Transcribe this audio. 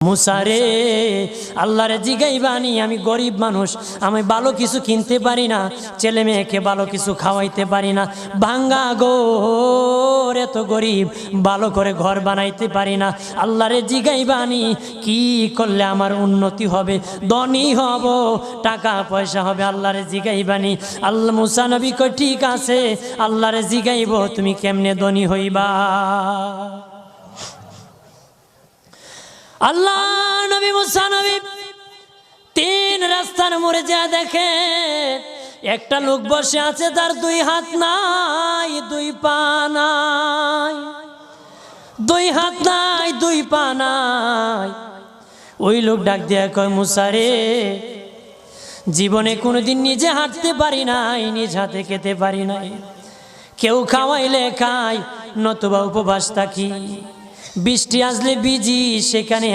মুসারে আল্লাহরে জিগাইবানি, আমি গরিব মানুষ, আমি ভালো কিছু কিনতে পারি না, ছেলে মেয়েকে ভালো কিছু খাওয়াইতে পারি না, ভাঙ্গা ঘর, এত গরিব, ভালো করে ঘর বানাইতে পারি না। আল্লাহরে জিগাইবানি কি করলে আমার উন্নতি হবে, ধনী হব, টাকা পয়সা হবে। আল্লাহরে জিগাইবানি। আল্লাহ মুসা নবী কই ঠিক আছে, আল্লাহরে জিগাইব তুমি কেমনে ধনী হইবা। আল্লাহ নবী মুসা নবী তিন রাস্তার মোড়ে যা দেখে একটা লোক বসে আছে, তার দুই হাত নাই, দুই পা নাই, দুই হাত নাই, দুই পা নাই। ওই লোক ডাক দিয়া কয়, মুসা রে, জীবনে কোনোদিন নিজে হাঁটতে পারি নাই, নিজ হাতে খেতে পারি নাই, কেউ খাওয়াইলে খাই, নতুবা উপবাস থাকি, বৃষ্টি আসলে ভিজি, সেখানে